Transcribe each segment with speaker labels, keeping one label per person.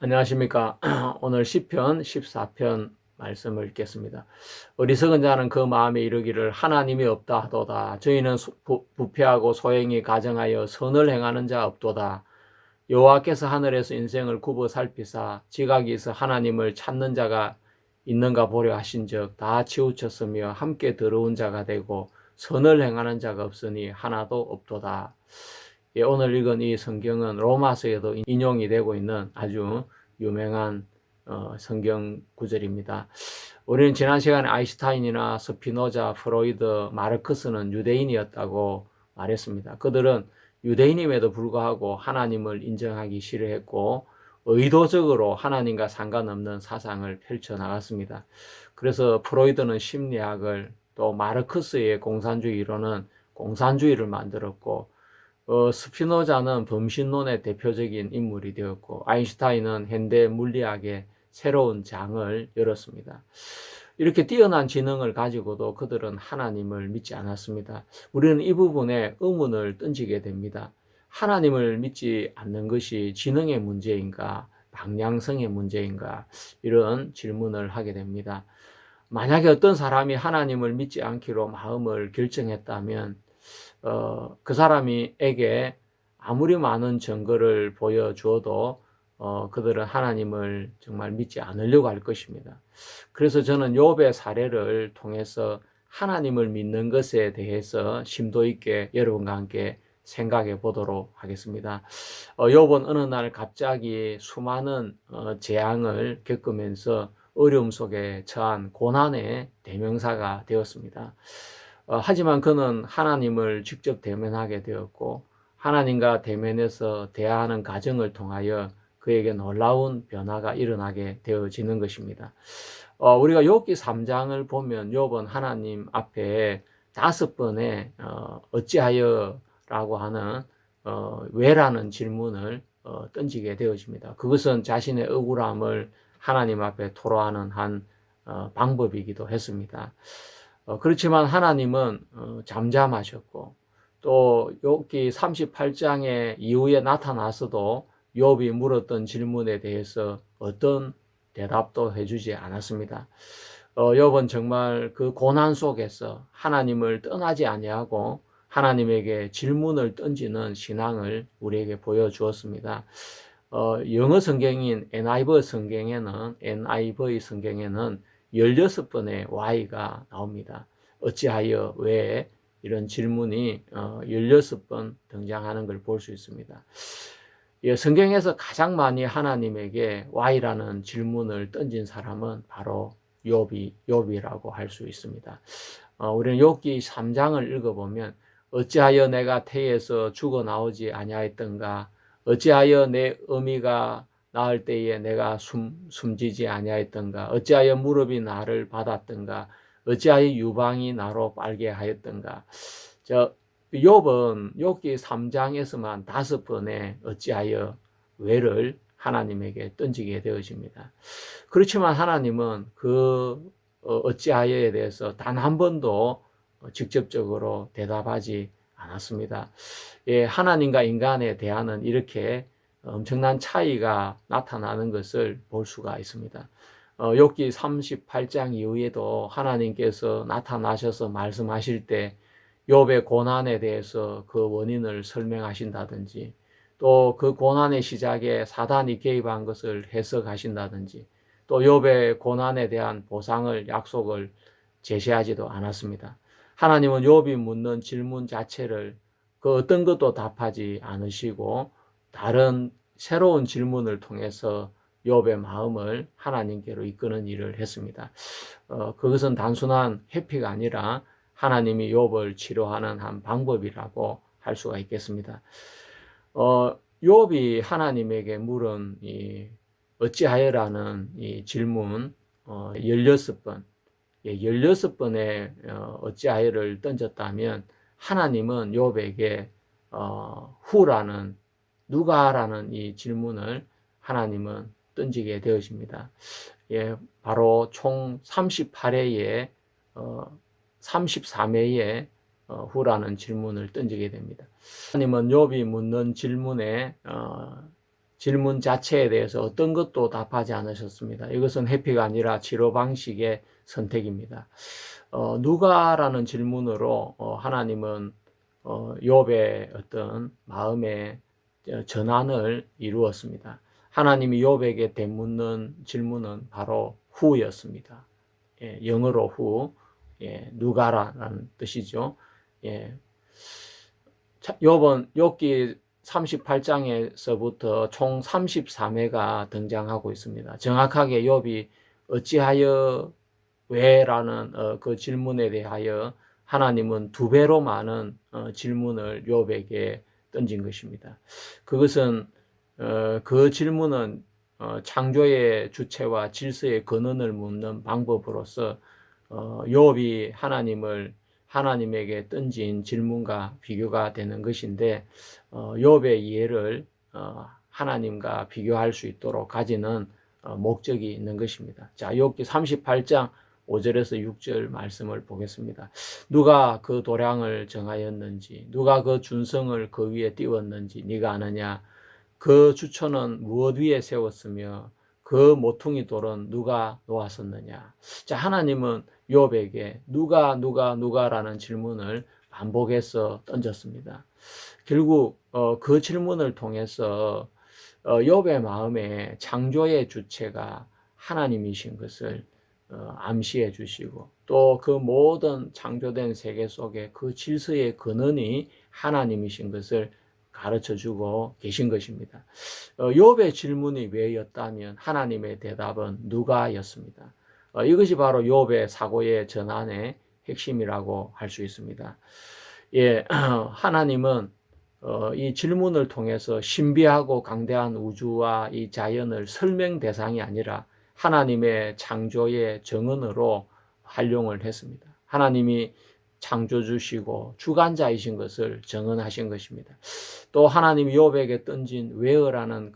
Speaker 1: 안녕하십니까. 오늘 시편 14편 말씀을 읽겠습니다. 어리석은 자는 그 마음에 이르기를 하나님이 없다 하도다. 저희는 부패하고 소행이 가정하여 선을 행하는 자 없도다. 여호와께서 하늘에서 인생을 굽어 살피사 지각에서 하나님을 찾는 자가 있는가 보려 하신즉 다 치우쳤으며 함께 더러운 자가 되고 선을 행하는 자가 없으니 하나도 없도다. 예, 오늘 읽은 이 성경은 로마서에도 인용이 되고 있는 아주 유명한 성경 구절입니다. 우리는 지난 시간에 아인슈타인이나 스피노자, 프로이드, 마르크스는 유대인이었다고 말했습니다. 그들은 유대인임에도 불구하고 하나님을 인정하기 싫어했고 의도적으로 하나님과 상관없는 사상을 펼쳐나갔습니다. 그래서 프로이드는 심리학을, 또 마르크스의 공산주의 이론은 공산주의를 만들었고 스피노자는 범신론의 대표적인 인물이 되었고 아인슈타인은 현대 물리학의 새로운 장을 열었습니다. 이렇게 뛰어난 지능을 가지고도 그들은 하나님을 믿지 않았습니다. 우리는 이 부분에 의문을 던지게 됩니다. 하나님을 믿지 않는 것이 지능의 문제인가, 방향성의 문제인가, 이런 질문을 하게 됩니다. 만약에 어떤 사람이 하나님을 믿지 않기로 마음을 결정했다면 그 사람에게 아무리 많은 증거를 보여주어도 그들은 하나님을 정말 믿지 않으려고 할 것입니다. 그래서 저는 욥의 사례를 통해서 하나님을 믿는 것에 대해서 심도 있게 여러분과 함께 생각해 보도록 하겠습니다. 욥은 어느 날 갑자기 수많은 재앙을 겪으면서 어려움 속에 처한 고난의 대명사가 되었습니다. 하지만 그는 하나님을 직접 대면하게 되었고 하나님과 대면해서 대화하는 과정을 통하여 그에게 놀라운 변화가 일어나게 되어지는 것입니다. 우리가 욥기 3장을 보면 욥은 하나님 앞에 5번의 어찌하여 라고 하는 왜라는 질문을 던지게 되어집니다. 그것은 자신의 억울함을 하나님 앞에 토로하는 한 방법이기도 했습니다. 그렇지만 하나님은 잠잠하셨고 또 욥기 38장의 이후에 나타나서도 욥이 물었던 질문에 대해서 어떤 대답도 해주지 않았습니다. 욥은 정말 그 고난 속에서 하나님을 떠나지 아니하고 하나님에게 질문을 던지는 신앙을 우리에게 보여주었습니다. 영어 성경인 NIV 성경에는 16번의 why가 나옵니다. 어찌하여, 왜, 이런 질문이 16번 등장하는 걸 볼 수 있습니다. 성경에서 가장 많이 하나님에게 why라는 질문을 던진 사람은 바로 욥이라고 할 수 있습니다. 우리는 욥기 3장을 읽어보면 어찌하여 내가 태에서 죽어 나오지 아니하였던가, 어찌하여 내 어미가 낳을 때에 내가 숨지지 아니하였던가, 어찌하여 무릎이 나를 받았던가, 어찌하여 유방이 나로 빨게 하였던가. 욥은 욥기 3장에서만 5번의 어찌하여, 왜를 하나님에게 던지게 되어집니다. 그렇지만 하나님은 그 어찌하여에 대해서 단 한 번도 직접적으로 대답하지 않았습니다. 하나님과 인간에 대하는 이렇게 엄청난 차이가 나타나는 것을 볼 수가 있습니다. 욥기 38장 이후에도 하나님께서 나타나셔서 말씀하실 때 욥의 고난에 대해서 그 원인을 설명하신다든지, 또 그 고난의 시작에 사단이 개입한 것을 해석하신다든지, 또 욥의 고난에 대한 보상을, 약속을 제시하지도 않았습니다. 하나님은 욥이 묻는 질문 자체를 그 어떤 것도 답하지 않으시고 다른 새로운 질문을 통해서 욥의 마음을 하나님께로 이끄는 일을 했습니다. 그것은 단순한 회피가 아니라 하나님이 욥을 치료하는 한 방법이라고 할 수가 있겠습니다. 욥이 하나님에게 물은 이 어찌하여라는 이 질문 16번, 16번의 어찌하여를 던졌다면 하나님은 욥에게 후라는, 누가라는 이 질문을 하나님은 던지게 되어집니다. 바로 총 38회에 33회에 후라는 질문을 던지게 됩니다. 하나님은 욥이 묻는 질문에 질문 자체에 대해서 어떤 것도 답하지 않으셨습니다. 이것은 회피가 아니라 치료 방식의 선택입니다. 누가라는 질문으로 하나님은 욥의 어떤 마음의 전환을 이루었습니다. 하나님이 욥에게 되묻는 질문은 바로 후였습니다. 예, 영어로 후, 예, 누가라는 뜻이죠. 예, 욥기 38장에서부터 총 33회가 등장하고 있습니다. 정확하게 욥이 어찌하여 왜라는 그 질문에 대하여 하나님은 2배로 많은 질문을 욥에게 던진 것입니다. 그것은 그 질문은 창조의 주체와 질서의 근원을 묻는 방법으로서 욥이 하나님에게 던진 질문과 비교가 되는 것인데 욥의 이해를 하나님과 비교할 수 있도록 가지는 목적이 있는 것입니다. 자, 욥기 38장 5절에서 6절 말씀을 보겠습니다. 누가 그 도량을 정하였는지, 누가 그 준성을 그 위에 띄웠는지 네가 아느냐? 그 주초는 무엇 위에 세웠으며 그 모퉁이 돌은 누가 놓았었느냐? 자, 하나님은 욥에게 누가라는 질문을 반복해서 던졌습니다. 결국 그 질문을 통해서 욥의 마음에 창조의 주체가 하나님이신 것을 암시해 주시고 또 그 모든 창조된 세계 속에 그 질서의 근원이 하나님이신 것을 가르쳐 주고 계신 것입니다. 욥의 질문이 왜였다면 하나님의 대답은 누가였습니다. 이것이 바로 욥의 사고의 전환의 핵심이라고 할 수 있습니다. 예, 하나님은 이 질문을 통해서 신비하고 강대한 우주와 이 자연을 설명 대상이 아니라 하나님의 창조의 정언으로 활용을 했습니다. 하나님이 창조주시고 주관자이신 것을 정언하신 것입니다. 또 하나님이 욥에게 던진 왜어라는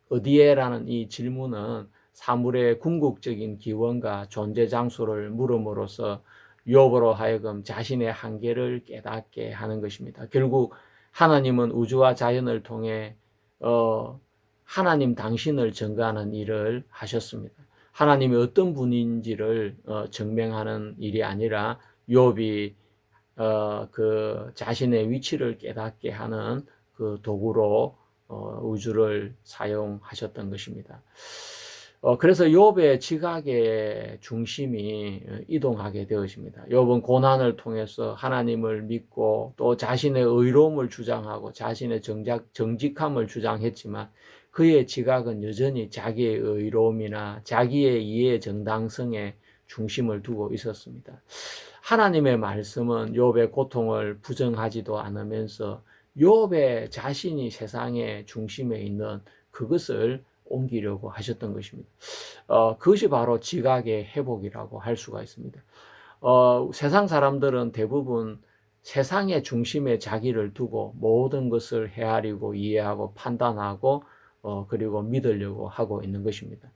Speaker 1: 어디에라는 이 질문은 사물의 궁극적인 기원과 존재 장소를 물음으로써 욥으로 하여금 자신의 한계를 깨닫게 하는 것입니다. 결국 하나님은 우주와 자연을 통해 하나님 당신을 증거하는 일을 하셨습니다. 하나님이 어떤 분인지를 증명하는 일이 아니라 욥이 그 자신의 위치를 깨닫게 하는 그 도구로 우주를 사용하셨던 것입니다. 그래서 욥의 지각의 중심이 이동하게 되었습니다. 욥은 고난을 통해서 하나님을 믿고 또 자신의 의로움을 주장하고 자신의 정직함을 주장했지만 그의 지각은 여전히 자기의 의로움이나 자기의 이해의 정당성에 중심을 두고 있었습니다. 하나님의 말씀은 욥의 고통을 부정하지도 않으면서 욥의 자신이 세상의 중심에 있는 그것을 옮기려고 하셨던 것입니다. 그것이 바로 지각의 회복이라고 할 수가 있습니다. 세상 사람들은 대부분 세상의 중심에 자기를 두고 모든 것을 헤아리고 이해하고 판단하고 그리고 믿으려고 하고 있는 것입니다.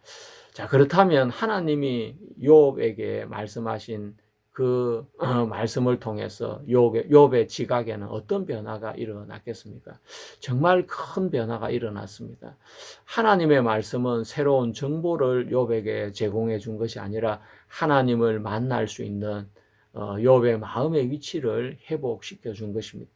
Speaker 1: 자, 그렇다면 하나님이 욥에게 말씀하신 그 말씀을 통해서 욥의 지각에는 어떤 변화가 일어났겠습니까? 정말 큰 변화가 일어났습니다. 하나님의 말씀은 새로운 정보를 욥에게 제공해 준 것이 아니라 하나님을 만날 수 있는 욥의 마음의 위치를 회복시켜 준 것입니다.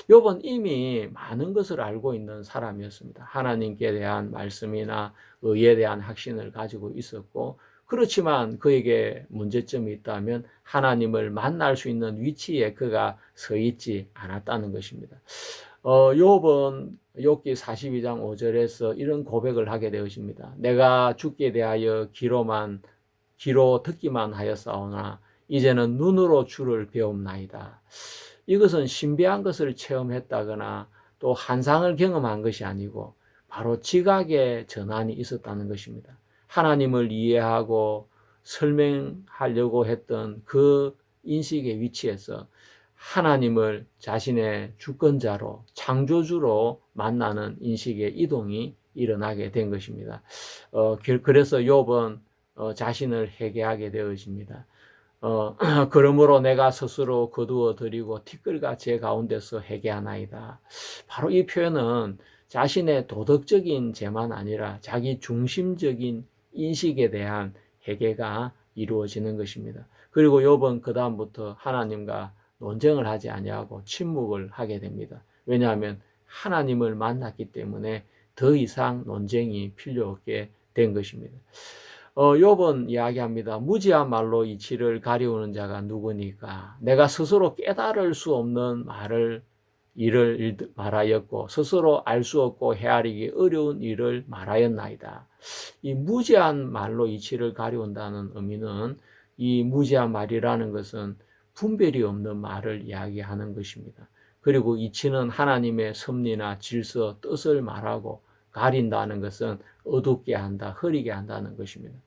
Speaker 1: 욥은 이미 많은 것을 알고 있는 사람이었습니다. 하나님께 대한 말씀이나 의에 대한 확신을 가지고 있었고 그렇지만 그에게 문제점이 있다면 하나님을 만날 수 있는 위치에 그가 서 있지 않았다는 것입니다. 욥은 욥기 42장 5절에서 이런 고백을 하게 되었습니다. 내가 주께 대하여 귀로 듣기만 하였사오나 이제는 눈으로 주를 배움나이다. 이것은 신비한 것을 체험했다거나 또 환상을 경험한 것이 아니고 바로 지각의 전환이 있었다는 것입니다. 하나님을 이해하고 설명하려고 했던 그 인식의 위치에서 하나님을 자신의 주권자로 창조주로 만나는 인식의 이동이 일어나게 된 것입니다. 그래서 욥은 자신을 회개하게 되어집니다. 그러므로 내가 스스로 거두어 드리고 티끌과 제 가운데서 회개하나이다. 바로 이 표현은 자신의 도덕적인 죄만 아니라 자기 중심적인 인식에 대한 회개가 이루어지는 것입니다. 그리고 욥은 그 다음부터 하나님과 논쟁을 하지 아니하고 침묵을 하게 됩니다. 왜냐하면 하나님을 만났기 때문에 더 이상 논쟁이 필요 없게 된 것입니다. 욥은 이야기합니다. 무지한 말로 이치를 가리우는 자가 누구니까? 내가 스스로 깨달을 수 없는 일을 말하였고 스스로 알 수 없고 헤아리기 어려운 일을 말하였나이다. 이 무지한 말로 이치를 가리운다는 의미는 이 무지한 말이라는 것은 분별이 없는 말을 이야기하는 것입니다. 그리고 이치는 하나님의 섭리나 질서, 뜻을 말하고 가린다는 것은 어둡게 한다, 흐리게 한다는 것입니다.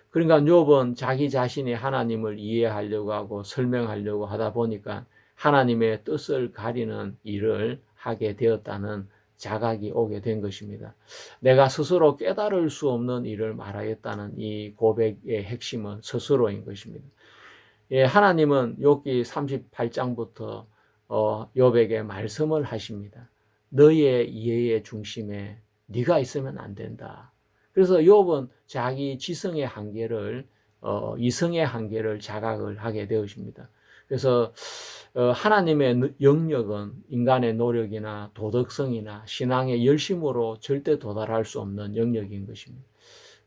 Speaker 1: 그러니까 욥은 자기 자신이 하나님을 이해하려고 하고 설명하려고 하다 보니까 하나님의 뜻을 가리는 일을 하게 되었다는 자각이 오게 된 것입니다. 내가 스스로 깨달을 수 없는 일을 말하였다는 이 고백의 핵심은 스스로인 것입니다. 예, 하나님은 욥기 38장부터 욥에게 말씀을 하십니다. 너의 이해의 중심에 네가 있으면 안 된다. 그래서 욥은 자기 지성의 한계를 이성의 한계를 자각을 하게 되었습니다. 그래서 하나님의 영역은 인간의 노력이나 도덕성이나 신앙의 열심으로 절대 도달할 수 없는 영역인 것입니다.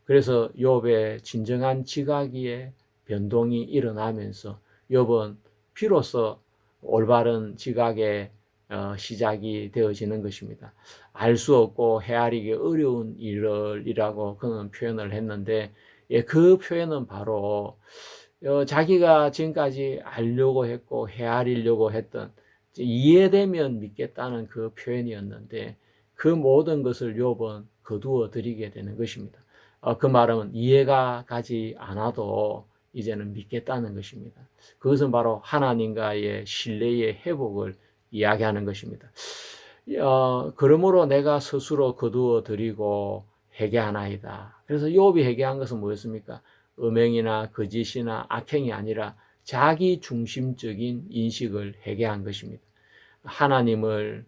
Speaker 1: 그래서 욥의 진정한 지각의 변동이 일어나면서 욥은 비로소 올바른 지각의 시작이 되어지는 것입니다. 알 수 없고 헤아리기 어려운 일이라고 그는 표현을 했는데, 예, 그 표현은 바로 자기가 지금까지 알려고 했고 헤아리려고 했던 이해되면 믿겠다는 그 표현이었는데 그 모든 것을 욥은 거두어 드리게 되는 것입니다. 그 말은 이해가 가지 않아도 이제는 믿겠다는 것입니다. 그것은 바로 하나님과의 신뢰의 회복을 이야기하는 것입니다. 그러므로 내가 스스로 거두어 드리고 회개하나이다. 그래서 욥이 회개한 것은 뭐였습니까? 음행이나 거짓이나 악행이 아니라 자기 중심적인 인식을 회개한 것입니다. 하나님을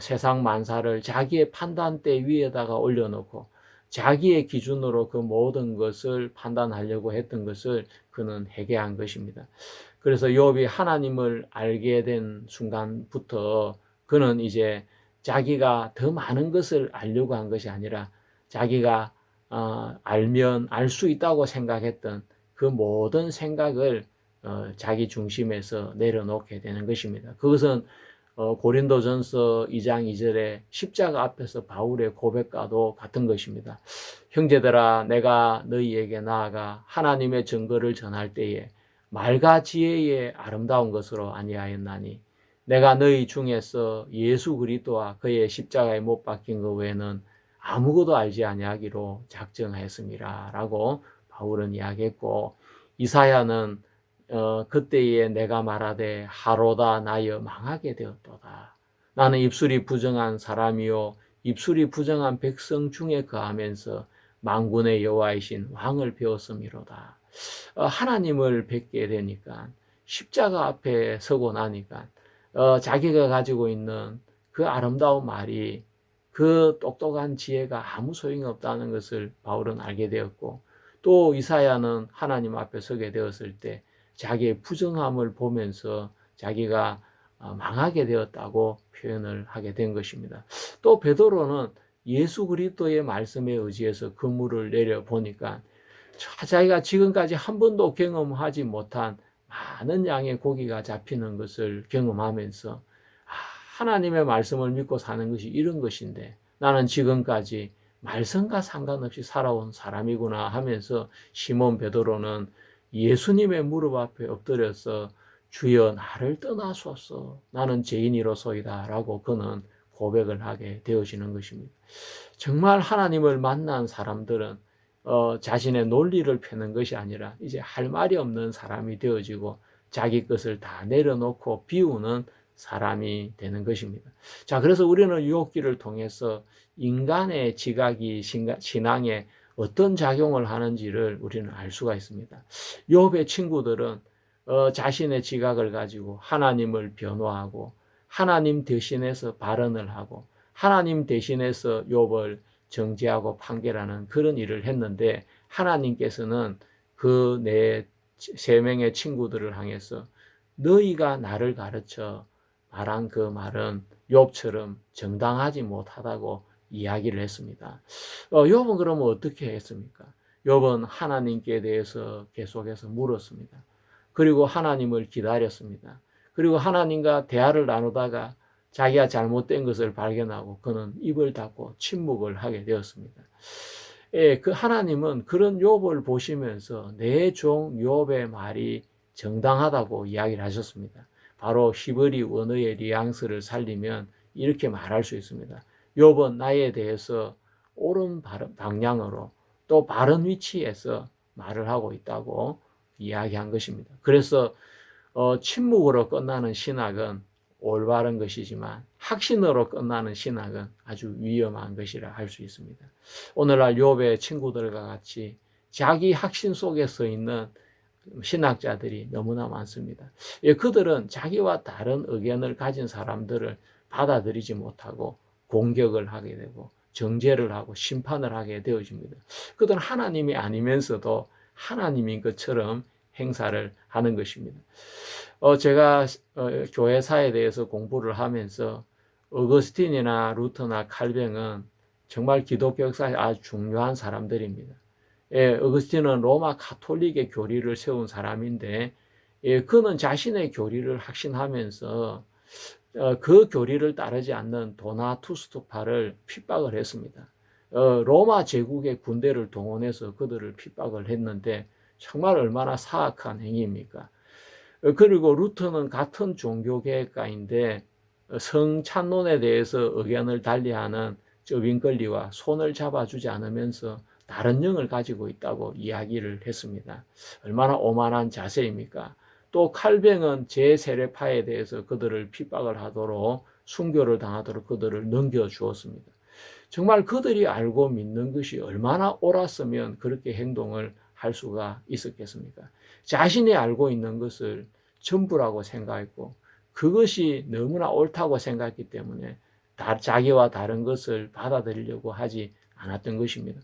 Speaker 1: 세상 만사를 자기의 판단대 위에다가 올려놓고 자기의 기준으로 그 모든 것을 판단하려고 했던 것을 그는 회개한 것입니다. 그래서 욥이 하나님을 알게 된 순간부터 그는 이제 자기가 더 많은 것을 알려고 한 것이 아니라 자기가 알면 알 수 있다고 생각했던 그 모든 생각을 자기 중심에서 내려놓게 되는 것입니다. 그것은 고린도전서 2장 2절에 십자가 앞에서 바울의 고백과도 같은 것입니다. 형제들아, 내가 너희에게 나아가 하나님의 증거를 전할 때에 말과 지혜의 아름다운 것으로 아니하였나니 내가 너희 중에서 예수 그리스도와 그의 십자가에 못 박힌 것 외에는 아무것도 알지 아니하기로 작정하였습니다. 라고 바울은 이야기했고, 이사야는 그때에 내가 말하되 하로다 나여 망하게 되었도다. 나는 입술이 부정한 사람이요 입술이 부정한 백성 중에 거하면서 만군의 여호와이신 왕을 배웠음이로다. 하나님을 뵙게 되니까 십자가 앞에 서고 나니까 자기가 가지고 있는 그 아름다운 말이 그 똑똑한 지혜가 아무 소용이 없다는 것을 바울은 알게 되었고, 또 이사야는 하나님 앞에 서게 되었을 때 자기의 부정함을 보면서 자기가 망하게 되었다고 표현을 하게 된 것입니다. 또 베드로는 예수 그리스도의 말씀에 의지해서 그물을 내려 보니까 자기가 지금까지 한 번도 경험하지 못한 많은 양의 고기가 잡히는 것을 경험하면서 하나님의 말씀을 믿고 사는 것이 이런 것인데 나는 지금까지 말씀과 상관없이 살아온 사람이구나 하면서 시몬 베드로는 예수님의 무릎 앞에 엎드려서 주여 나를 떠나소서 나는 죄인이로소이다 라고 그는 고백을 하게 되어지는 것입니다. 정말 하나님을 만난 사람들은 자신의 논리를 펴는 것이 아니라 이제 할 말이 없는 사람이 되어지고 자기 것을 다 내려놓고 비우는 사람이 되는 것입니다. 자, 그래서 우리는 욥기를 통해서 인간의 지각이 신앙에 어떤 작용을 하는지를 우리는 알 수가 있습니다. 욥의 친구들은 자신의 지각을 가지고 하나님을 변호하고 하나님 대신해서 발언을 하고 하나님 대신해서 욥을 정죄하고 판결하는 그런 일을 했는데 하나님께서는 그 네 세 명의 친구들을 향해서 너희가 나를 가르쳐 말한 그 말은 욥처럼 정당하지 못하다고 이야기를 했습니다. 욥은 그러면 어떻게 했습니까? 욥은 하나님께 대해서 계속해서 물었습니다. 그리고 하나님을 기다렸습니다. 그리고 하나님과 대화를 나누다가 자기가 잘못된 것을 발견하고 그는 입을 닫고 침묵을 하게 되었습니다. 예, 그 하나님은 그런 욥을 보시면서 내 종 욥의 말이 정당하다고 이야기를 하셨습니다. 바로 히브리 원어의 뉘앙스를 살리면 이렇게 말할 수 있습니다. 욥은 나에 대해서 옳은 방향으로 또 바른 위치에서 말을 하고 있다고 이야기한 것입니다. 그래서 침묵으로 끝나는 신학은 올바른 것이지만 확신으로 끝나는 신학은 아주 위험한 것이라 할 수 있습니다. 오늘날 욥의 친구들과 같이 자기 확신 속에 서 있는 신학자들이 너무나 많습니다. 예, 그들은 자기와 다른 의견을 가진 사람들을 받아들이지 못하고 공격을 하게 되고 정죄를 하고 심판을 하게 되어집니다. 그들은 하나님이 아니면서도 하나님인 것처럼 행사를 하는 것입니다. 제가 교회사에 대해서 공부를 하면서 어거스틴이나 루터나 칼뱅은 정말 기독교 역사에 아주 중요한 사람들입니다. 예, 어거스틴은 로마 가톨릭의 교리를 세운 사람인데, 예, 그는 자신의 교리를 확신하면서 그 교리를 따르지 않는 도나투스파를 핍박을 했습니다. 로마 제국의 군대를 동원해서 그들을 핍박을 했는데 정말 얼마나 사악한 행위입니까? 그리고 루터는 같은 종교개혁가인데 성찬론에 대해서 의견을 달리하는 저 윙클리와 손을 잡아주지 않으면서 다른 영을 가지고 있다고 이야기를 했습니다. 얼마나 오만한 자세입니까? 또 칼뱅은 제세례파에 대해서 그들을 핍박을 하도록 순교를 당하도록 그들을 넘겨주었습니다. 정말 그들이 알고 믿는 것이 얼마나 옳았으면 그렇게 행동을 할 수가 있었겠습니까? 자신이 알고 있는 것을 전부라고 생각했고 그것이 너무나 옳다고 생각했기 때문에 자기와 다른 것을 받아들이려고 하지 않았던 것입니다.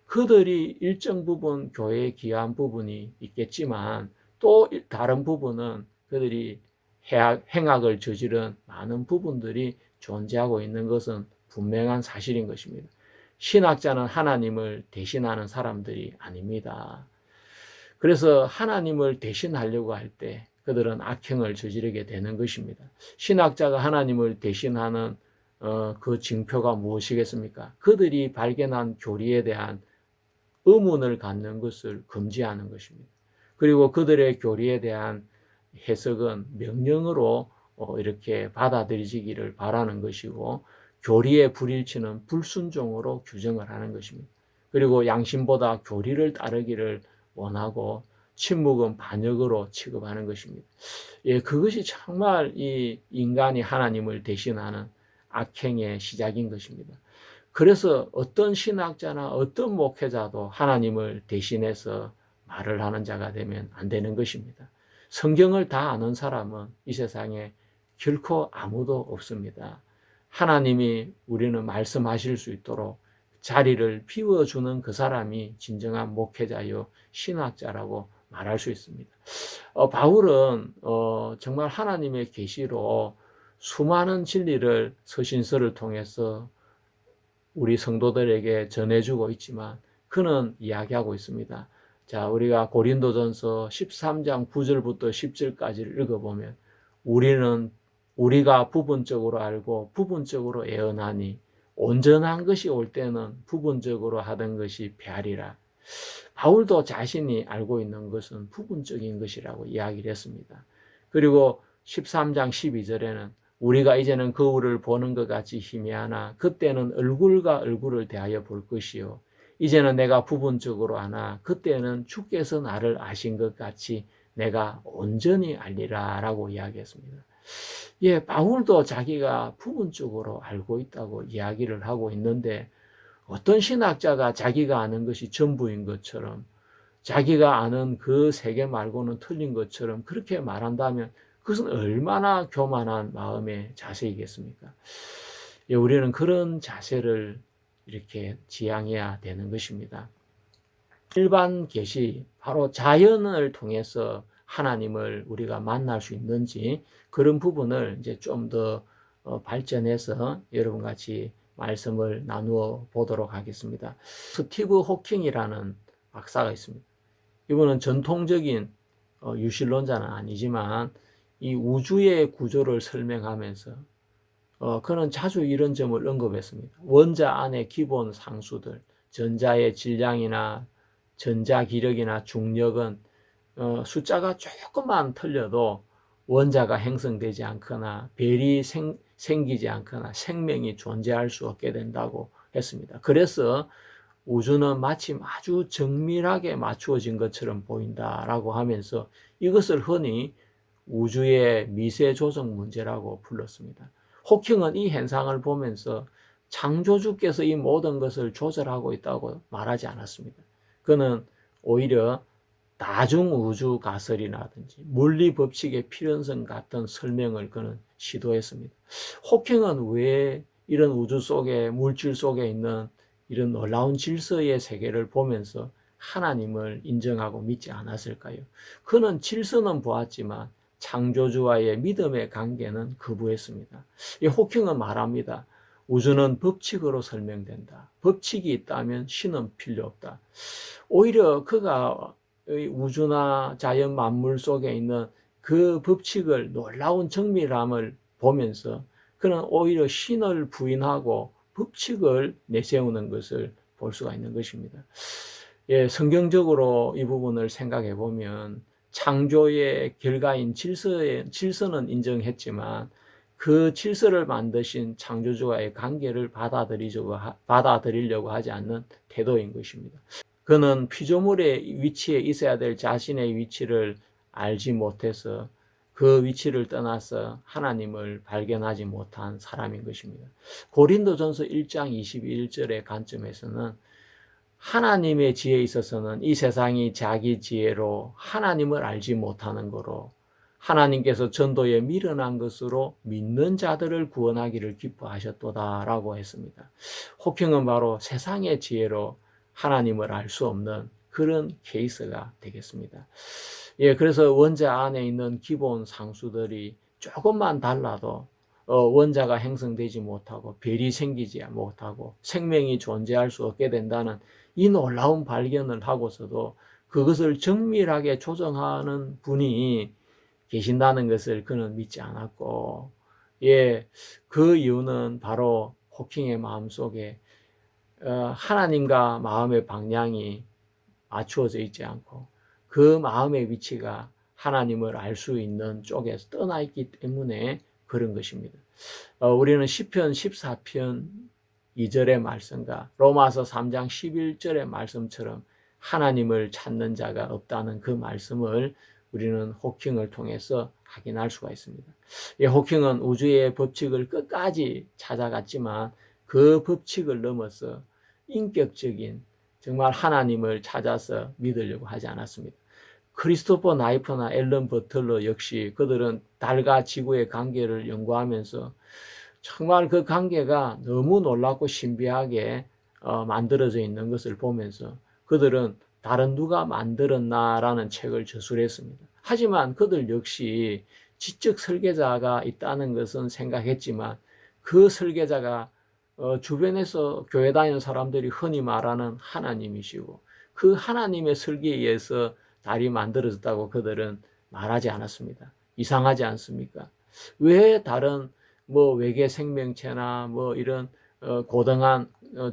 Speaker 1: 그들이 일정 부분 교회에 기여한 부분이 있겠지만 또 다른 부분은 그들이 행악을 저지른 많은 부분들이 존재하고 있는 것은 분명한 사실인 것입니다. 신학자는 하나님을 대신하는 사람들이 아닙니다. 그래서 하나님을 대신하려고 할 때 그들은 악행을 저지르게 되는 것입니다. 신학자가 하나님을 대신하는 그 징표가 무엇이겠습니까? 그들이 발견한 교리에 대한 의문을 갖는 것을 금지하는 것입니다. 그리고 그들의 교리에 대한 해석은 명령으로 이렇게 받아들이기를 바라는 것이고 교리의 불일치는 불순종으로 규정을 하는 것입니다. 그리고 양심보다 교리를 따르기를 원하고 침묵은 반역으로 취급하는 것입니다. 예, 그것이 정말 이 인간이 하나님을 대신하는 악행의 시작인 것입니다. 그래서 어떤 신학자나 어떤 목회자도 하나님을 대신해서 말을 하는 자가 되면 안 되는 것입니다. 성경을 다 아는 사람은 이 세상에 결코 아무도 없습니다. 하나님이 우리는 말씀하실 수 있도록 자리를 비워주는 그 사람이 진정한 목회자요 신학자라고 말할 수 있습니다. 바울은 정말 하나님의 계시로 수많은 진리를 서신서를 통해서 우리 성도들에게 전해주고 있지만 그는 이야기하고 있습니다. 자, 우리가 고린도전서 13장 9절부터 10절까지를 읽어보면 우리가 부분적으로 알고 부분적으로 예언하니 온전한 것이 올 때는 부분적으로 하던 것이 배알이라. 바울도 자신이 알고 있는 것은 부분적인 것이라고 이야기를 했습니다. 그리고 13장 12절에는 우리가 이제는 거울을 보는 것 같이 희미하나 그때는 얼굴과 얼굴을 대하여 볼 것이요 이제는 내가 부분적으로 아나 그때는 주께서 나를 아신 것 같이 내가 온전히 알리라 라고 이야기했습니다. 예, 바울도 자기가 부분적으로 알고 있다고 이야기를 하고 있는데 어떤 신학자가 자기가 아는 것이 전부인 것처럼 자기가 아는 그 세계 말고는 틀린 것처럼 그렇게 말한다면 그것은 얼마나 교만한 마음의 자세이겠습니까? 예, 우리는 그런 자세를 이렇게 지향해야 되는 것입니다. 일반 계시, 바로 자연을 통해서 하나님을 우리가 만날 수 있는지 그런 부분을 이제 좀 더 발전해서 여러분 같이 말씀을 나누어 보도록 하겠습니다. 스티브 호킹이라는 박사가 있습니다. 이분은 전통적인 유실론자는 아니지만 이 우주의 구조를 설명하면서 그는 자주 이런 점을 언급했습니다. 원자 안의 기본 상수들, 전자의 질량이나 전자 기력이나 중력은 숫자가 조금만 틀려도 원자가 형성되지 않거나 별이 생기지 않거나 생명이 존재할 수 없게 된다고 했습니다. 그래서 우주는 마침 아주 정밀하게 맞추어진 것처럼 보인다라고 하면서 이것을 흔히 우주의 미세 조성 문제라고 불렀습니다. 호킹은 이 현상을 보면서 창조주께서 이 모든 것을 조절하고 있다고 말하지 않았습니다. 그는 오히려 다중우주 가설이라든지 물리 법칙의 필연성 같은 설명을 그는 시도했습니다. 호킹은 왜 이런 우주 속에, 물질 속에 있는 이런 놀라운 질서의 세계를 보면서 하나님을 인정하고 믿지 않았을까요? 그는 질서는 보았지만 창조주와의 믿음의 관계는 거부했습니다. 이 호킹은 말합니다. 우주는 법칙으로 설명된다. 법칙이 있다면 신은 필요 없다. 오히려 그가 우주나 자연 만물 속에 있는 그 법칙을 놀라운 정밀함을 보면서 그는 오히려 신을 부인하고 법칙을 내세우는 것을 볼 수가 있는 것입니다. 예, 성경적으로 이 부분을 생각해 보면 창조의 결과인 질서는 인정했지만 그 질서를 만드신 창조주와의 관계를 받아들이려고 하지 않는 태도인 것입니다. 그는 피조물의 위치에 있어야 될 자신의 위치를 알지 못해서 그 위치를 떠나서 하나님을 발견하지 못한 사람인 것입니다. 고린도전서 1장 21절의 관점에서는 하나님의 지혜에 있어서는 이 세상이 자기 지혜로 하나님을 알지 못하는 거로 하나님께서 전도에 미련한 것으로 믿는 자들을 구원하기를 기뻐하셨도다라고 했습니다. 호킹은 바로 세상의 지혜로 하나님을 알 수 없는 그런 케이스가 되겠습니다. 예, 그래서 원자 안에 있는 기본 상수들이 조금만 달라도 원자가 형성되지 못하고 별이 생기지 못하고 생명이 존재할 수 없게 된다는 이 놀라운 발견을 하고서도 그것을 정밀하게 조정하는 분이 계신다는 것을 그는 믿지 않았고, 예, 그 이유는 바로 호킹의 마음속에 하나님과 마음의 방향이 맞추어져 있지 않고 그 마음의 위치가 하나님을 알 수 있는 쪽에서 떠나 있기 때문에 그런 것입니다. 우리는 시편 14편 2절의 말씀과 로마서 3장 11절의 말씀처럼 하나님을 찾는 자가 없다는 그 말씀을 우리는 호킹을 통해서 확인할 수가 있습니다. 호킹은 우주의 법칙을 끝까지 찾아갔지만 그 법칙을 넘어서 인격적인 정말 하나님을 찾아서 믿으려고 하지 않았습니다. 크리스토퍼 나이프나 앨런 버틀러 역시 그들은 달과 지구의 관계를 연구하면서 정말 그 관계가 너무 놀랍고 신비하게 만들어져 있는 것을 보면서 그들은 다른 누가 만들었나라는 책을 저술했습니다. 하지만 그들 역시 지적 설계자가 있다는 것은 생각했지만 그 설계자가 주변에서 교회 다니는 사람들이 흔히 말하는 하나님이시고 그 하나님의 설계에 의해서 달이 만들어졌다고 그들은 말하지 않았습니다. 이상하지 않습니까? 왜 다른 외계 생명체나 이런 고등한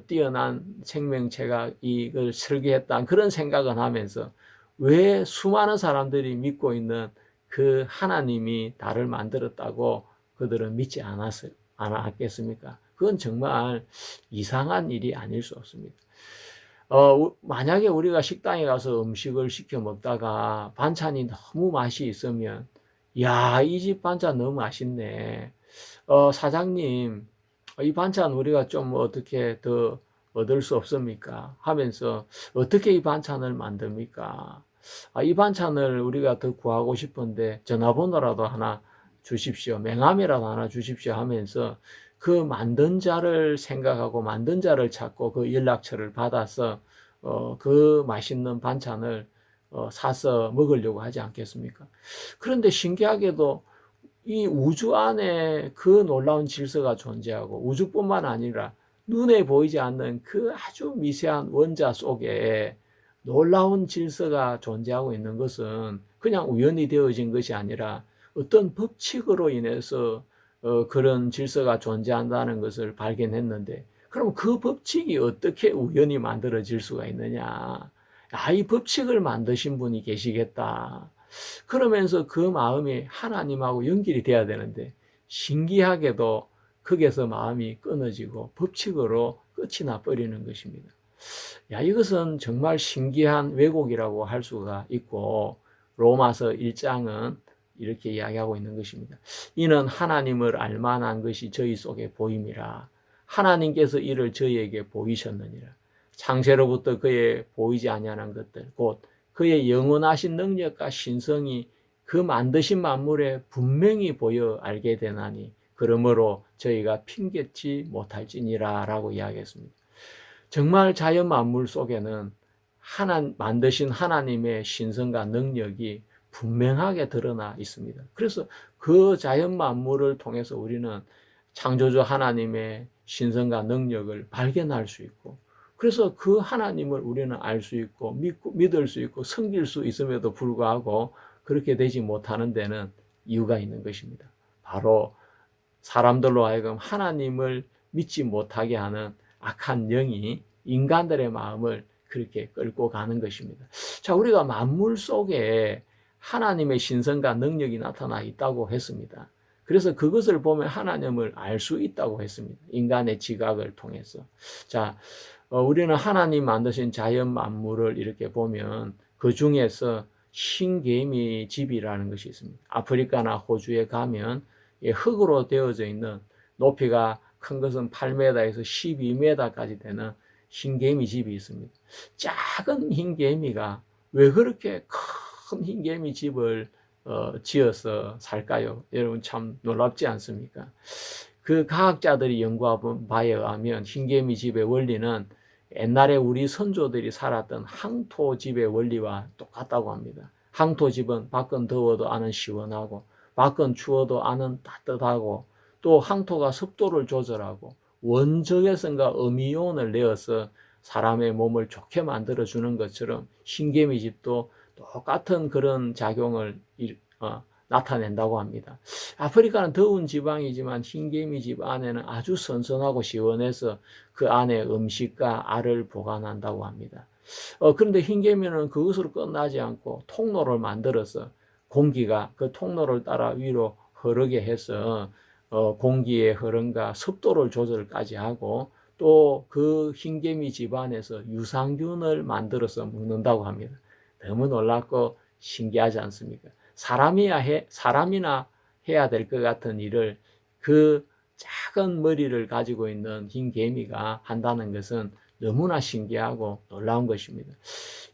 Speaker 1: 뛰어난 생명체가 이걸 설계했다 그런 생각은 하면서 왜 수많은 사람들이 믿고 있는 그 하나님이 달을 만들었다고 그들은 믿지 않았겠습니까? 그건 정말 이상한 일이 아닐 수 없습니다. 만약에 우리가 식당에 가서 음식을 시켜 먹다가 반찬이 너무 맛이 있으면, 야, 이 집 반찬 너무 맛있네. 사장님, 이 반찬 우리가 좀 어떻게 더 얻을 수 없습니까? 하면서 어떻게 이 반찬을 만듭니까? 이 반찬을 우리가 더 구하고 싶은데 전화번호라도 하나 주십시오. 명함이라도 하나 주십시오 하면서 그 만든 자를 생각하고 만든 자를 찾고 그 연락처를 받아서 그 맛있는 반찬을 사서 먹으려고 하지 않겠습니까? 그런데 신기하게도 이 우주 안에 그 놀라운 질서가 존재하고 우주뿐만 아니라 눈에 보이지 않는 그 아주 미세한 원자 속에 놀라운 질서가 존재하고 있는 것은 그냥 우연히 되어진 것이 아니라 어떤 법칙으로 인해서 그런 질서가 존재한다는 것을 발견했는데, 그럼 그 법칙이 어떻게 우연히 만들어질 수가 있느냐? 이 법칙을 만드신 분이 계시겠다. 그러면서 그 마음이 하나님하고 연결이 돼야 되는데, 신기하게도 거기에서 마음이 끊어지고 법칙으로 끝이 나버리는 것입니다. 이것은 정말 신기한 왜곡이라고 할 수가 있고, 로마서 1장은 이렇게 이야기하고 있는 것입니다. 이는 하나님을 알만한 것이 저희 속에 보임이라. 하나님께서 이를 저희에게 보이셨느니라. 창세로부터 그의 보이지 아니하는 것들, 곧 그의 영원하신 능력과 신성이 그 만드신 만물에 분명히 보여 알게 되나니, 그러므로 저희가 핑계치 못할지니라 라고 이야기했습니다. 정말 자연 만물 속에는 만드신 하나님의 신성과 능력이 분명하게 드러나 있습니다. 그래서 그 자연 만물을 통해서 우리는 창조주 하나님의 신성과 능력을 발견할 수 있고, 그래서 그 하나님을 우리는 알 수 있고 믿을 수 있고 섬길 수 있음에도 불구하고 그렇게 되지 못하는 데는 이유가 있는 것입니다. 바로 사람들로 하여금 하나님을 믿지 못하게 하는 악한 영이 인간들의 마음을 그렇게 끌고 가는 것입니다. 자, 우리가 만물 속에 하나님의 신성과 능력이 나타나 있다고 했습니다. 그래서 그것을 보면 하나님을 알 수 있다고 했습니다. 인간의 지각을 통해서. 자, 우리는 하나님 만드신 자연 만물을 이렇게 보면 그 중에서 신개미 집이라는 것이 있습니다. 아프리카나 호주에 가면 흙으로 되어져 있는, 높이가 큰 것은 8m에서 12m까지 되는 흰개미 집이 있습니다. 작은 흰개미가 왜 그렇게 큰 흰개미 집을 지어서 살까요? 여러분 참 놀랍지 않습니까? 그 과학자들이 연구한 바에 의하면 흰개미 집의 원리는 옛날에 우리 선조들이 살았던 항토집의 원리와 똑같다고 합니다. 항토집은 밖은 더워도 안은 시원하고 밖은 추워도 안은 따뜻하고, 또 항토가 습도를 조절하고 원적외선과 음이온을 내어서 사람의 몸을 좋게 만들어주는 것처럼 흰개미 집도 똑같은 그런 작용을 나타낸다고 합니다. 아프리카는 더운 지방이지만 흰개미 집 안에는 아주 선선하고 시원해서 그 안에 음식과 알을 보관한다고 합니다. 그런데 흰개미는 그것으로 끝나지 않고 통로를 만들어서 공기가 그 통로를 따라 위로 흐르게 해서 공기의 흐름과 습도를 조절까지 하고, 또 그 흰개미 집안에서 유산균을 만들어서 먹는다고 합니다. 너무 놀랍고 신기하지 않습니까? 사람이나 해야 될 것 같은 일을 그 작은 머리를 가지고 있는 흰개미가 한다는 것은 너무나 신기하고 놀라운 것입니다.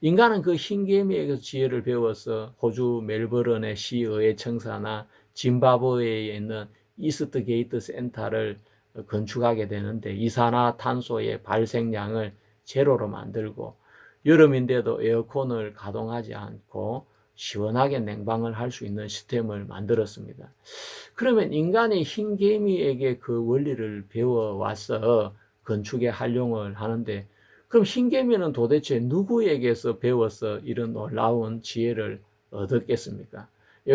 Speaker 1: 인간은 그 흰개미에게서 지혜를 배워서 호주 멜버른의 시의회 청사나 짐바브웨에 있는 이스트 게이트 센터를 건축하게 되는데, 이산화탄소의 발생량을 제로로 만들고 여름인데도 에어컨을 가동하지 않고 시원하게 냉방을 할 수 있는 시스템을 만들었습니다. 그러면 인간이 흰개미에게 그 원리를 배워와서 건축에 활용을 하는데, 그럼 흰개미는 도대체 누구에게서 배워서 이런 놀라운 지혜를 얻었겠습니까?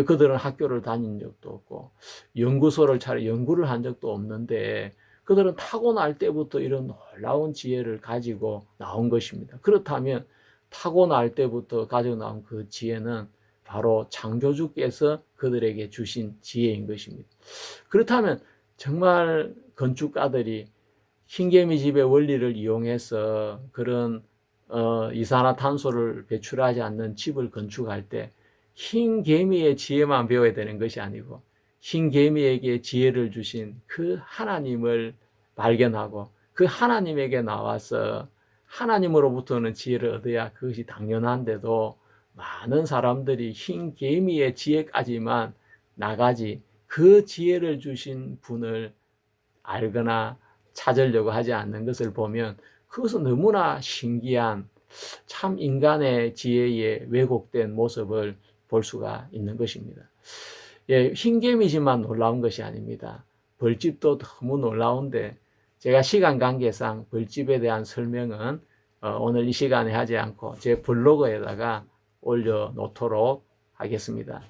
Speaker 1: 그들은 학교를 다닌 적도 없고 연구소를 차려 연구를 한 적도 없는데, 그들은 타고날 때부터 이런 놀라운 지혜를 가지고 나온 것입니다. 그렇다면 타고날 때부터 가지고 나온 그 지혜는 바로 창조주께서 그들에게 주신 지혜인 것입니다. 그렇다면 정말 건축가들이 흰개미 집의 원리를 이용해서 그런 이산화탄소를 배출하지 않는 집을 건축할 때 흰개미의 지혜만 배워야 되는 것이 아니고, 흰개미에게 지혜를 주신 그 하나님을 발견하고 그 하나님에게 나와서 하나님으로부터는 지혜를 얻어야 그것이 당연한데도, 많은 사람들이 흰개미의 지혜까지만 나가지 그 지혜를 주신 분을 알거나 찾으려고 하지 않는 것을 보면 그것은 너무나 신기한 참 인간의 지혜의 왜곡된 모습을 볼 수가 있는 것입니다. 예, 흰개미지만 놀라운 것이 아닙니다. 벌집도 너무 놀라운데 제가 시간 관계상 벌집에 대한 설명은 오늘 이 시간에 하지 않고 제 블로그에다가 올려놓도록 하겠습니다.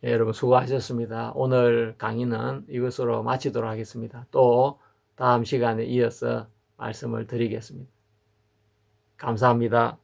Speaker 1: 예, 여러분 수고하셨습니다. 오늘 강의는 이것으로 마치도록 하겠습니다. 또 다음 시간에 이어서 말씀을 드리겠습니다. 감사합니다.